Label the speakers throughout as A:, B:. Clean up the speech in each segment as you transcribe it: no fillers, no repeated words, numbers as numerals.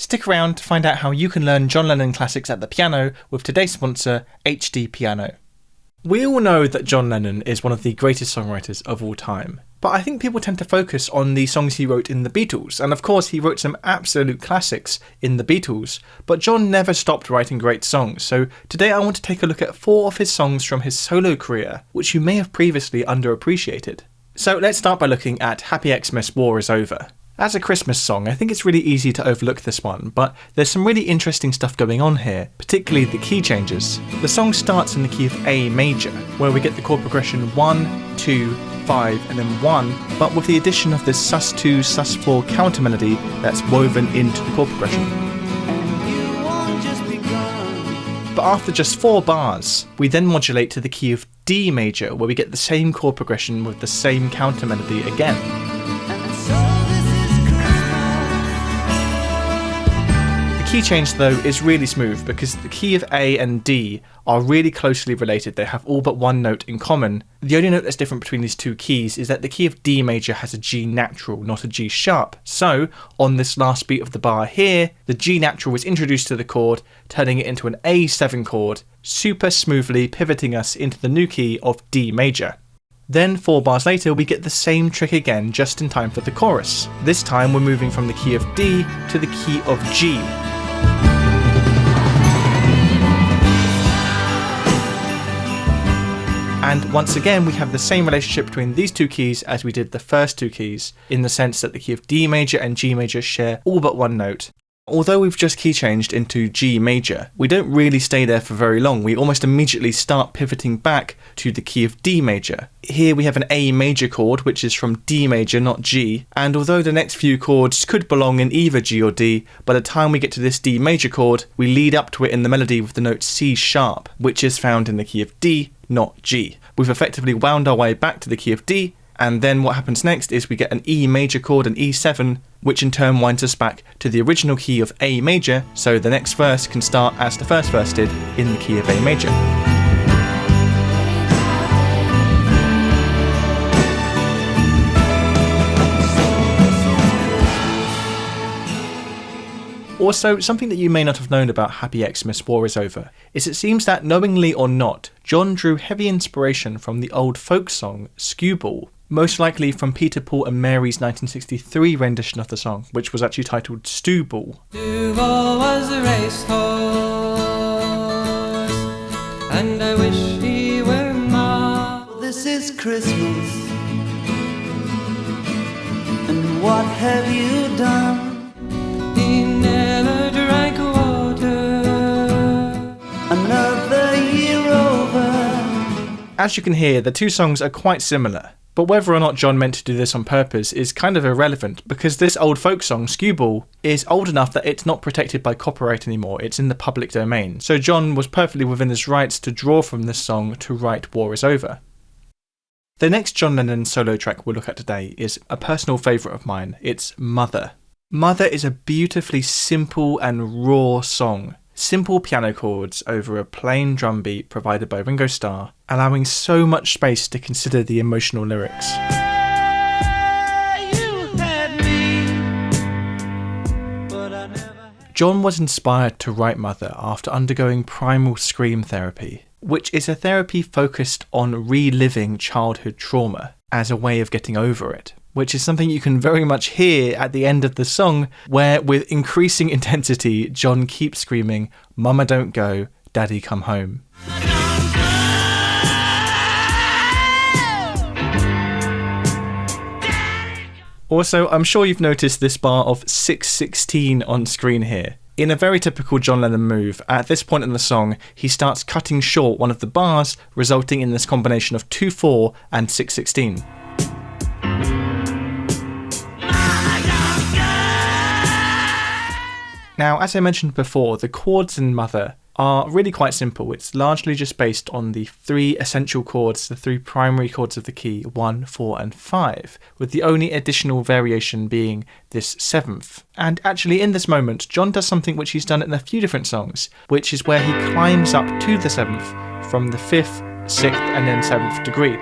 A: Stick around to find out how you can learn John Lennon classics at the piano with today's sponsor, HDpiano. We all know that John Lennon is one of the greatest songwriters of all time, but I think people tend to focus on the songs he wrote in the Beatles, and of course he wrote some absolute classics in the Beatles, but John never stopped writing great songs, so today I want to take a look at 4 of his songs from his solo career, which you may have previously underappreciated. So let's start by looking at Happy Xmas, War is Over. As a Christmas song, I think it's really easy to overlook this one, but there's some really interesting stuff going on here, particularly the key changes. The song starts in the key of A major, where we get the chord progression 1, 2, 5 and then 1, but with the addition of this sus2, sus4 counter melody that's woven into the chord progression. But after just 4 bars, we then modulate to the key of D major, where we get the same chord progression with the same counter melody again. The key change though is really smooth because the key of A and D are really closely related. They have all but one note in common. The only note that's different between these two keys is that the key of D major has a G natural, not a G sharp. So on this last beat of the bar here, the G natural is introduced to the chord, turning it into an A7 chord, super smoothly pivoting us into the new key of D major. Then 4 bars later we get the same trick again just in time for the chorus. This time we're moving from the key of D to the key of G. And once again we have the same relationship between these two keys as we did the first 2 keys, in the sense that the key of D major and G major share all but one note. Although we've just key changed into G major, we don't really stay there for very long. We almost immediately start pivoting back to the key of D major. Here we have an A major chord, which is from D major, not G, and although the next few chords could belong in either G or D, by the time we get to this D major chord, we lead up to it in the melody with the note C sharp, which is found in the key of D, not G. We've effectively wound our way back to the key of D, and then what happens next is we get an E major chord, an E7, which in turn winds us back to the original key of A major, so the next verse can start as the first verse did, in the key of A major. Also, something that you may not have known about Happy Xmas, War is Over is it seems that, knowingly or not, John drew heavy inspiration from the old folk song Skewball, most likely from Peter, Paul and Mary's 1963 rendition of the song, which was actually titled Stewball.
B: Stewball was a racehorse, and I wish he were mine.
C: This is Christmas, and what have you done?
B: He never drank water.
C: Another year over.
A: As you can hear, the two songs are quite similar, but whether or not John meant to do this on purpose is kind of irrelevant, because this old folk song, Skewball, is old enough that it's not protected by copyright anymore, it's in the public domain, so John was perfectly within his rights to draw from this song to write War is Over. The next John Lennon solo track we'll look at today is a personal favourite of mine. It's Mother. Mother is a beautifully simple and raw song. Simple piano chords over a plain drum beat provided by Ringo Starr, allowing so much space to consider the emotional lyrics. John was inspired to write Mother after undergoing primal scream therapy, which is a therapy focused on reliving childhood trauma as a way of getting over it, which is something you can very much hear at the end of the song, where with increasing intensity, John keeps screaming, "Mama don't go, Daddy come home." Also, I'm sure you've noticed this bar of 6/16 on screen here. In a very typical John Lennon move, at this point in the song, he starts cutting short one of the bars, resulting in this combination of 2/4 and 6/16. Now, as I mentioned before, the chords in Mother are really quite simple. It's largely just based on the 3 essential chords, the 3 primary chords of the key, 1, 4 and 5, with the only additional variation being this 7th. And actually in this moment, John does something which he's done in a few different songs, which is where he climbs up to the 7th from the 5th, 6th and then 7th degree.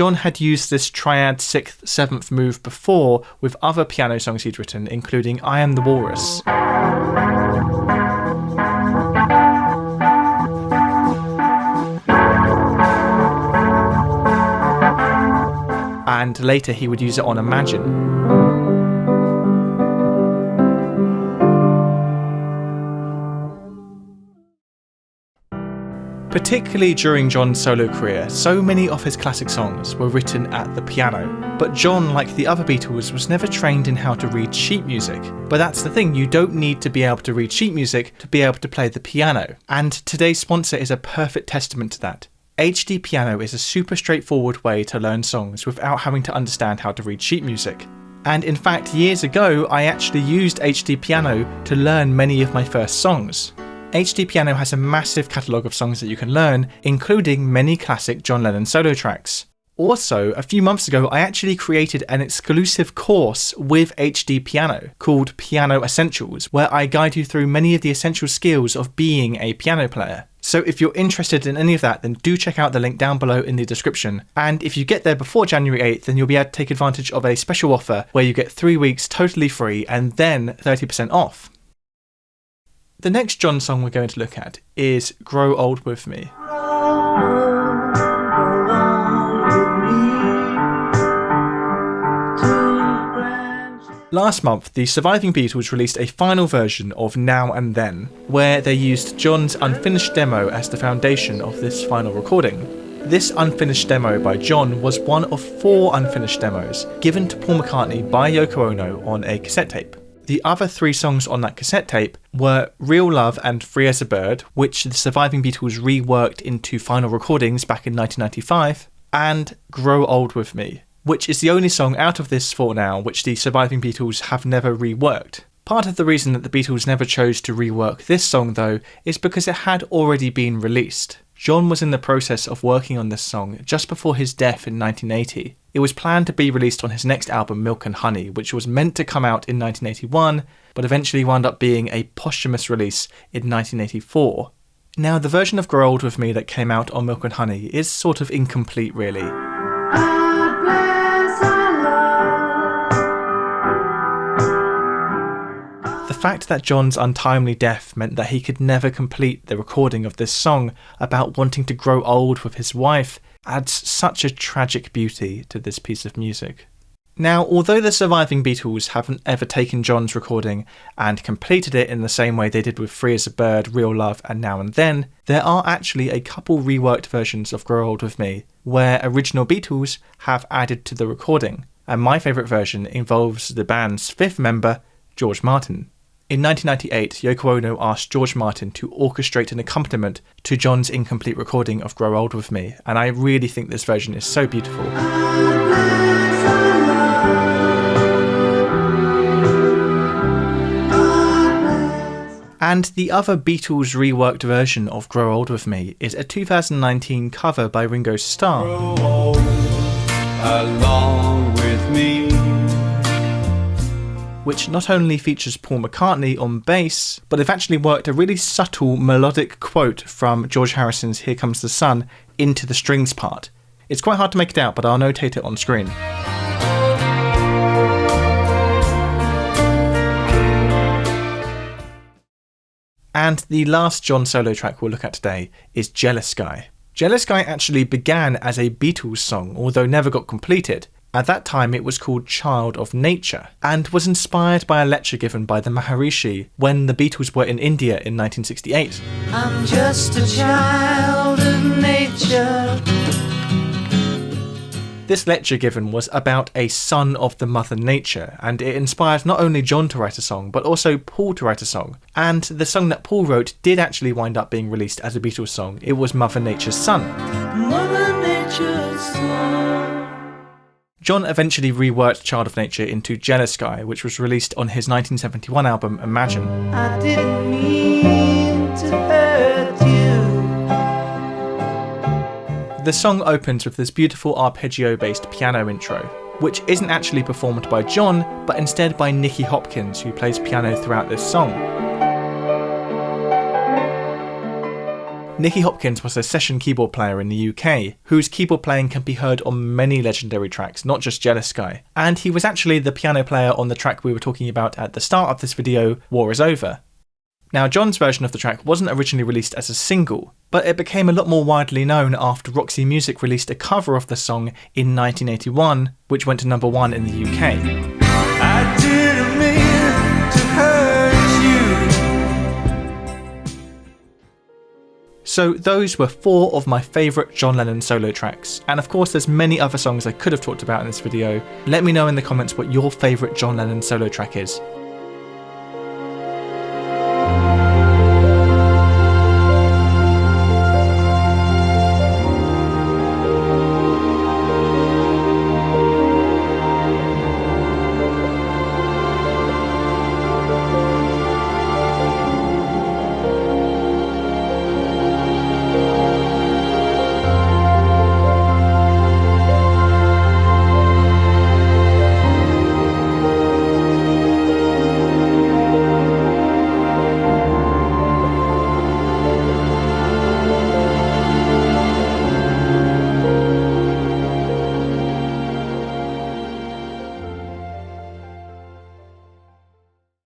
A: John had used this triad 6th, 7th move before with other piano songs he'd written, including I Am the Walrus. And later he would use it on Imagine. Particularly during John's solo career, so many of his classic songs were written at the piano. But John, like the other Beatles, was never trained in how to read sheet music. But that's the thing, you don't need to be able to read sheet music to be able to play the piano. And today's sponsor is a perfect testament to that. HDpiano is a super straightforward way to learn songs without having to understand how to read sheet music. And in fact, years ago, I actually used HDpiano to learn many of my first songs. HDpiano has a massive catalogue of songs that you can learn, including many classic John Lennon solo tracks. Also, a few months ago, I actually created an exclusive course with HDpiano called Piano Essentials, where I guide you through many of the essential skills of being a piano player. So if you're interested in any of that, then do check out the link down below in the description. And if you get there before January 8th, then you'll be able to take advantage of a special offer where you get 3 weeks totally free and then 30% off. The next John song we're going to look at is Grow Old With Me. Last month, the surviving Beatles released a final version of Now and Then, where they used John's unfinished demo as the foundation of this final recording. This unfinished demo by John was one of 4 unfinished demos given to Paul McCartney by Yoko Ono on a cassette tape. The other 3 songs on that cassette tape were Real Love and Free as a Bird, which the surviving Beatles reworked into final recordings back in 1995, and Grow Old With Me, which is the only song out of this 4 now which the surviving Beatles have never reworked. Part of the reason that the Beatles never chose to rework this song though is because it had already been released. John was in the process of working on this song just before his death in 1980. It was planned to be released on his next album Milk and Honey, which was meant to come out in 1981, but eventually wound up being a posthumous release in 1984. Now, the version of Grow Old With Me that came out on Milk and Honey is sort of incomplete really. The fact that John's untimely death meant that he could never complete the recording of this song about wanting to grow old with his wife adds such a tragic beauty to this piece of music. Now, although the surviving Beatles haven't ever taken John's recording and completed it in the same way they did with Free as a Bird, Real Love and Now and Then, there are actually a couple reworked versions of Grow Old With Me where original Beatles have added to the recording, and my favourite version involves the band's 5th member, George Martin. In 1998, Yoko Ono asked George Martin to orchestrate an accompaniment to John's incomplete recording of Grow Old With Me, and I really think this version is so beautiful. And the other Beatles reworked version of Grow Old With Me is a 2019 cover by Ringo Starr.
D: Grow old along with me.
A: Which not only features Paul McCartney on bass, but they've actually worked a really subtle melodic quote from George Harrison's Here Comes the Sun into the strings part. It's quite hard to make it out, but I'll notate it on screen. And the last John solo track we'll look at today is Jealous Guy. Jealous Guy actually began as a Beatles song, although never got completed. At that time it was called Child of Nature, and was inspired by a lecture given by the Maharishi when the Beatles were in India in 1968.
C: I'm just a child of nature.
A: This lecture given was about a son of the Mother Nature, and it inspired not only John to write a song, but also Paul to write a song. And the song that Paul wrote did actually wind up being released as a Beatles song. It was Mother Nature's Son.
C: Mother Nature's son.
A: John eventually reworked Child of Nature into Jealous Guy, which was released on his 1971 album Imagine.
C: I didn't mean to hurt you.
A: The song opens with this beautiful arpeggio-based piano intro, which isn't actually performed by John, but instead by Nicky Hopkins, who plays piano throughout this song. Nicky Hopkins was a session keyboard player in the UK, whose keyboard playing can be heard on many legendary tracks, not just Jealous Guy. And he was actually the piano player on the track we were talking about at the start of this video, War Is Over. Now, John's version of the track wasn't originally released as a single, but it became a lot more widely known after Roxy Music released a cover of the song in 1981, which went to number 1 in the UK.
C: I didn't mean to hurt you.
A: So those were 4 of my favourite John Lennon solo tracks, and of course there's many other songs I could have talked about in this video. Let me know in the comments what your favourite John Lennon solo track is.